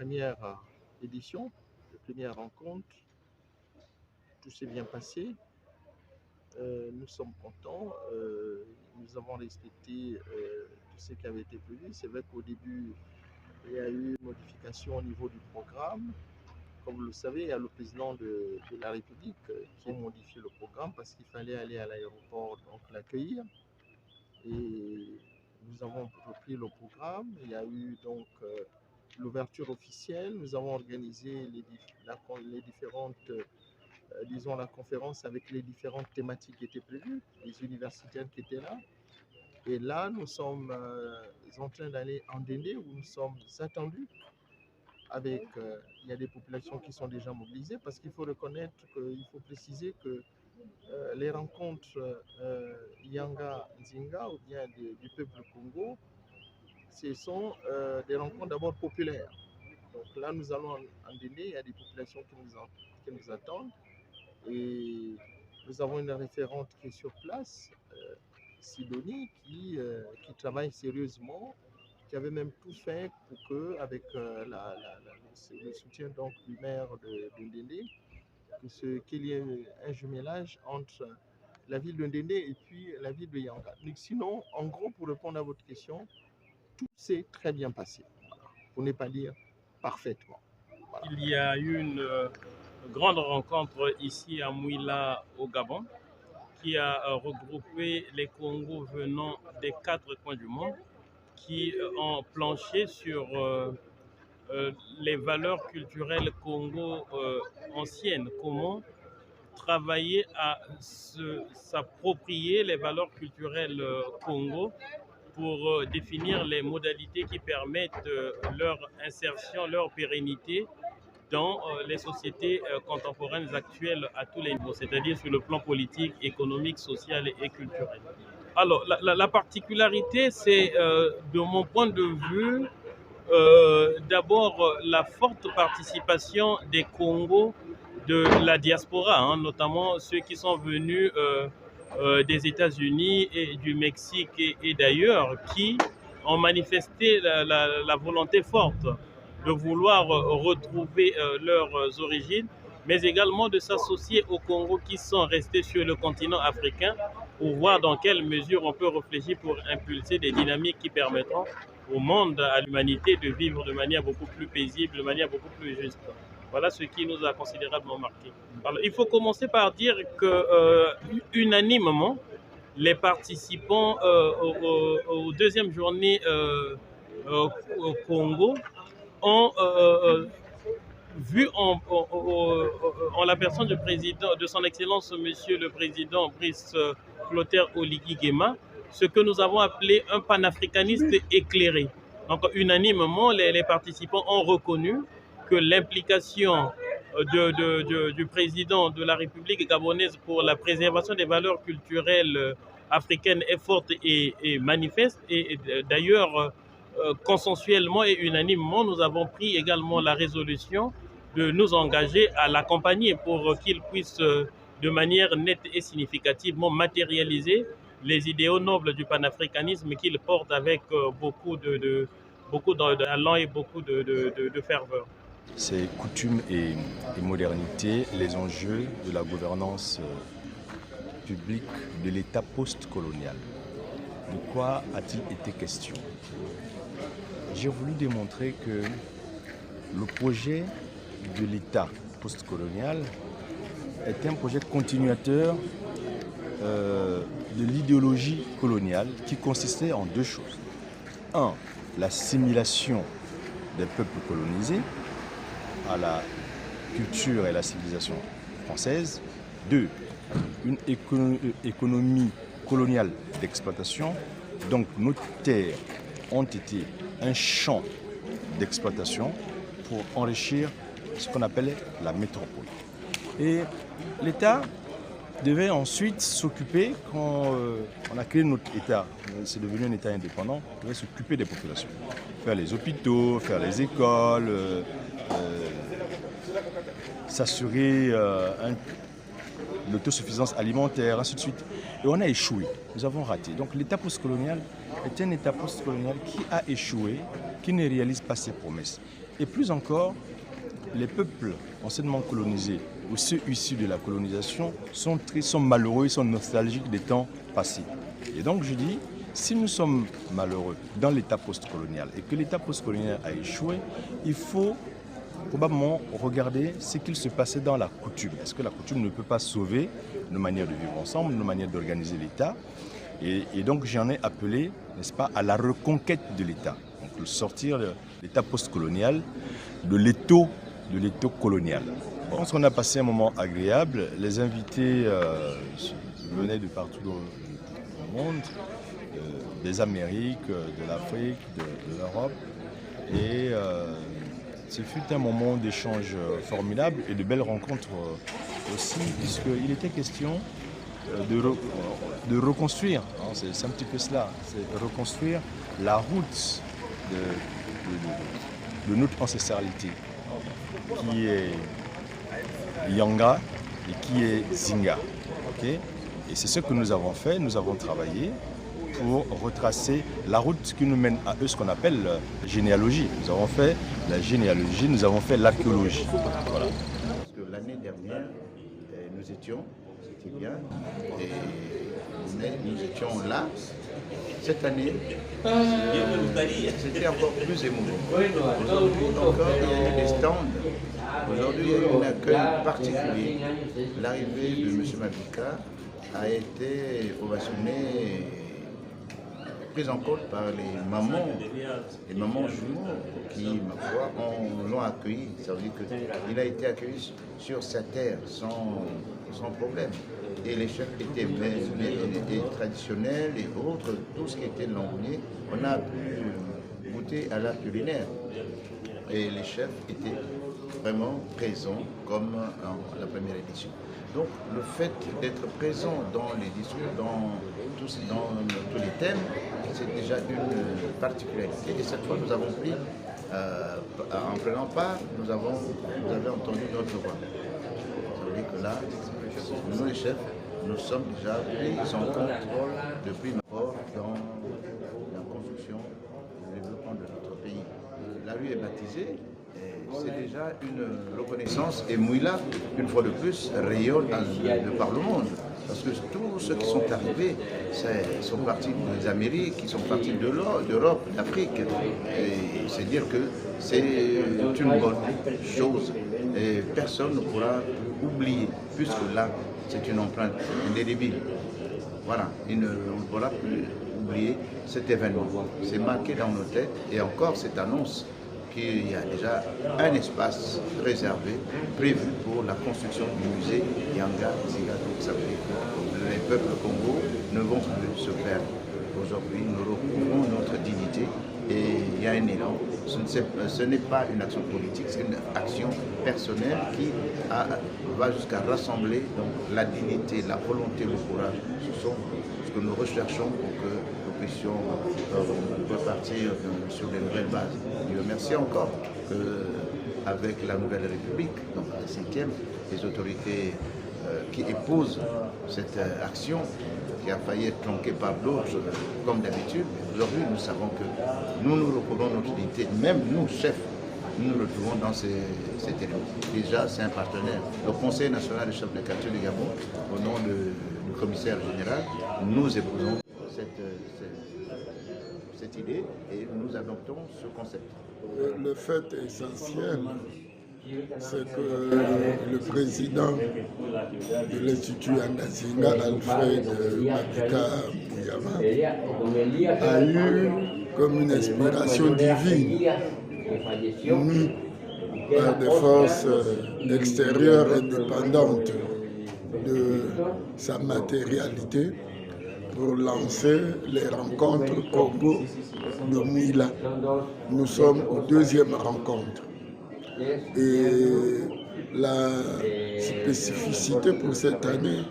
première édition, la première rencontre. Tout s'est bien passé. Nous sommes contents. Nous avons respecté tout ce qui avait été prévu. C'est vrai qu'au début, il y a eu une modification au niveau du programme. Comme vous le savez, il y a le président de la République qui a modifié le programme parce qu'il fallait aller à l'aéroport donc l'accueillir. Et nous avons repris le programme. Il y a eu donc l'ouverture officielle. Nous avons organisé les différentes, disons la conférence avec les différentes thématiques qui étaient prévues, les universitaires qui étaient là. Et là, nous sommes en train d'aller en Ndendé où nous sommes attendus. Avec, il y a des populations qui sont déjà mobilisées parce qu'il faut reconnaître qu'il faut préciser que les rencontres Yanga Nzinga ou bien du peuple Congo, ce sont des rencontres d'abord populaires. Donc là, nous allons en Ndendé, il y a des populations qui nous attendent et nous avons une référente qui est sur place, Sidonie, qui travaille sérieusement, qui avait même tout fait pour que, avec le soutien donc du maire de Ndendé, qu'il y ait un jumelage entre la ville de Ndendé et puis la ville de Yanga. Donc, sinon, en gros, pour répondre à votre question, tout s'est très bien passé, voilà, pour ne pas dire parfaitement. Voilà. Il y a eu une grande rencontre ici à Mouila, au Gabon, qui a regroupé les Congos venant des 4 coins du monde, qui ont planché sur les valeurs culturelles Congo anciennes. Comment travailler à s'approprier les valeurs culturelles Congo pour définir les modalités qui permettent leur insertion, leur pérennité dans les sociétés contemporaines actuelles à tous les niveaux, c'est-à-dire sur le plan politique, économique, social et culturel. Alors, la particularité, c'est, de mon point de vue, d'abord la forte participation des Congos de la diaspora, notamment ceux qui sont venus des États-Unis et du Mexique et d'ailleurs, qui ont manifesté la volonté forte de vouloir retrouver leurs origines, mais également de s'associer aux Congos qui sont restés sur le continent africain pour voir dans quelle mesure on peut réfléchir pour impulser des dynamiques qui permettront au monde, à l'humanité, de vivre de manière beaucoup plus paisible, de manière beaucoup plus juste. Voilà ce qui nous a considérablement marqué. Alors, il faut commencer par dire que unanimement, les participants aux deuxième journée au Congo ont vu en la personne du président, de son Excellence Monsieur le Président Brice Clotaire Oligui Nguema, ce que nous avons appelé un panafricaniste éclairé. Donc unanimement, les participants ont reconnu que l'implication du président de la République gabonaise pour la préservation des valeurs culturelles africaines est forte et manifeste. Et d'ailleurs, consensuellement et unanimement, nous avons pris également la résolution de nous engager à l'accompagner pour qu'il puisse de manière nette et significativement matérialiser les idéaux nobles du panafricanisme qu'il porte avec beaucoup de talent et beaucoup de ferveur. C'est coutume et modernité, les enjeux de la gouvernance publique de l'État post-colonial. De quoi a-t-il été question? J'ai voulu démontrer que le projet de l'État post-colonial est un projet continuateur de l'idéologie coloniale qui consistait en 2 choses. 1. L'assimilation des peuples colonisés à la culture et la civilisation française. 2. Une économie coloniale d'exploitation. Donc nos terres ont été un champ d'exploitation pour enrichir ce qu'on appelait la métropole. Et l'État devait ensuite s'occuper, quand on a créé notre État, c'est devenu un État indépendant, il devait s'occuper des populations, faire les hôpitaux, faire les écoles, s'assurer l'autosuffisance alimentaire, ainsi de suite. Et on a échoué, nous avons raté. Donc l'État postcolonial est un État postcolonial qui a échoué, qui ne réalise pas ses promesses. Et plus encore, les peuples anciennement colonisés ou ceux issus de la colonisation sont tristes, sont malheureux, sont nostalgiques des temps passés. Et donc je dis, si nous sommes malheureux dans l'état postcolonial et que l'état postcolonial a échoué, il faut probablement regarder ce qu'il se passait dans la coutume. Est-ce que la coutume ne peut pas sauver nos manières de vivre ensemble, nos manières d'organiser l'État? Et donc j'en ai appelé, n'est-ce pas, à la reconquête de l'État. Donc sortir de l'État postcolonial, de l'étau colonial. Je pense qu'on a passé un moment agréable. Les invités venaient de partout dans le monde, des Amériques, de l'Afrique, de l'Europe. Et ce fut un moment d'échange formidable et de belles rencontres aussi, puisqu'il était question de reconstruire, hein, c'est un petit peu cela, c'est reconstruire la route de notre ancestralité, qui est Yanga et qui est Zinga. Okay? Et c'est ce que nous avons fait, nous avons travaillé pour retracer la route qui nous mène à eux, ce qu'on appelle la généalogie. Nous avons fait la généalogie, nous avons fait l'archéologie. Voilà. Parce que l'année dernière, nous étions, c'était bien, mais nous étions là. Cette année, c'était encore plus émouvant. Aujourd'hui, encore, il y a eu des stands. Aujourd'hui, il y a eu un accueil particulier. L'arrivée de M. Mabika a été ovationnée, prise en compte par les mamans jumeaux qui, ma foi, l'ont accueilli. Ça veut dire qu'il a été accueilli sur sa terre sans problème. Et les chefs étaient traditionnels et autres, tout ce qui était langounier, on a pu goûter à l'art culinaire. Et les chefs étaient vraiment présents comme à la première édition. Donc le fait d'être présent dans les discours, dans tous les thèmes, c'est déjà une particularité. Et cette fois, nous avons pris, en prenant part, vous avez entendu notre voix. Ça veut dire que là, nous les chefs, nous sommes déjà pris en compte depuis notre rapport dans la construction et le développement de notre pays. La rue est baptisée. C'est déjà une reconnaissance et Mouila, une fois de plus, rayonne de par le monde. Parce que tous ceux qui sont arrivés sont partis des Amériques, ils sont partis d'Europe, d'Afrique. Et c'est dire que c'est une bonne chose. Et personne ne pourra oublier, puisque là, c'est une empreinte indélébile. Voilà, on ne pourra plus oublier cet événement. C'est marqué dans nos têtes et encore cette annonce qu'il y a déjà un espace réservé, prévu pour la construction du musée Yanga Zinga. Donc ça veut dire que les peuples Congo ne vont plus se perdre. Aujourd'hui, nous recouvrons notre dignité et il y a un élan. Ce n'est pas une action politique, c'est une action personnelle qui va jusqu'à rassembler donc, la dignité, la volonté, le courage. Ce sont ce que nous recherchons pour que nous puissions repartir sur de nouvelles bases. Dieu merci encore qu'avec la nouvelle République, donc la 5e, les autorités qui épousent cette action qui a failli être tronquée par d'autres comme d'habitude. Aujourd'hui, nous savons que nous recouvrons notre dignité, même nous, chefs, nous nous retrouvons dans cet élément. Déjà, c'est un partenaire. Le Conseil national des chefs de quartier du Gabon, au nom du commissaire général, nous épousons cette idée et nous adoptons ce concept. Le fait essentiel, c'est que le président de l'Institut Yanga Zinga, Alfred Mabika Muyama, a eu comme une inspiration divine, mue par des forces extérieures indépendantes de sa matérialité, pour lancer les rencontres Congo de Mouila. Nous sommes aux 2e rencontre. Et la spécificité pour cette année,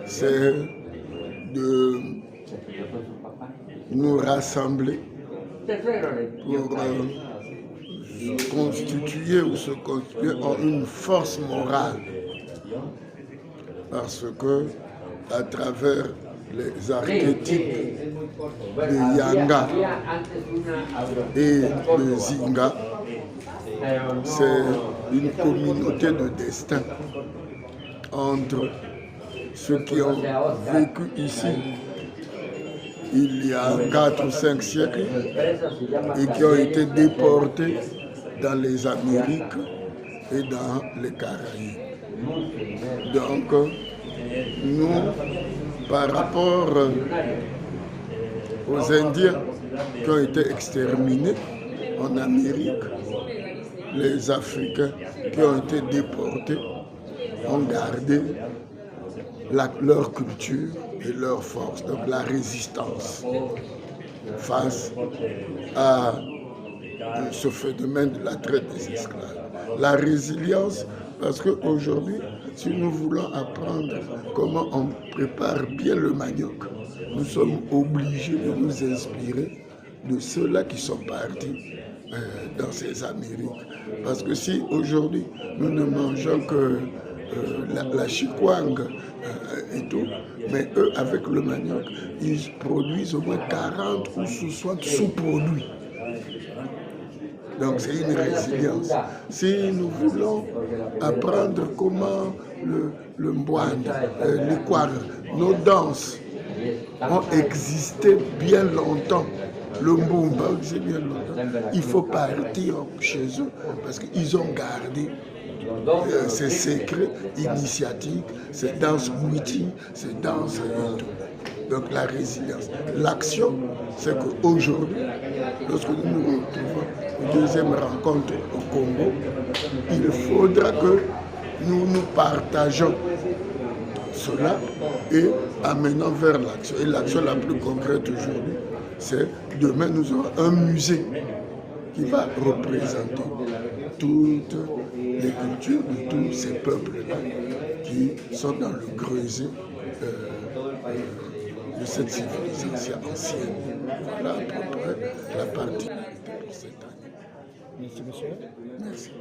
c'est de nous rassembler pour se constituer en une force morale. Parce que, à travers les archétypes de Yanga et de Zinga, c'est une communauté de destin entre ceux qui ont vécu ici il y a 4 ou 5 siècles et qui ont été déportés dans les Amériques et dans les Caraïbes. Donc, nous, par rapport aux Indiens qui ont été exterminés en Amérique, les Africains qui ont été déportés ont gardé leur culture et leur force, donc la résistance face à ce phénomène de la traite des esclaves. La résilience, parce qu'aujourd'hui, si nous voulons apprendre comment on prépare bien le manioc, nous sommes obligés de nous inspirer de ceux-là qui sont partis dans ces Amériques. Parce que si aujourd'hui nous ne mangeons que la chikwang et tout, mais eux, avec le manioc, ils produisent au moins 40 ou 60 sous-produits. Donc c'est une résilience. Si nous voulons apprendre comment le mbouane, l'Ikwar, nos danses ont existé bien longtemps, le mbumba existé bien longtemps, il faut partir chez eux parce qu'ils ont gardé ces secrets initiatiques, ces danses witty, ces danses et tout. Donc la résilience. L'action, c'est qu'aujourd'hui, lorsque nous nous retrouvons aux deuxième rencontre au Congo, il faudra que nous nous partageons cela et amenons vers l'action. Et l'action la plus concrète aujourd'hui, c'est demain nous aurons un musée qui va représenter toutes les cultures de tous ces peuples-là qui sont dans le creuset de cette civilisation ancienne. Voilà à peu près la partie pour cette année. Merci, monsieur. Merci.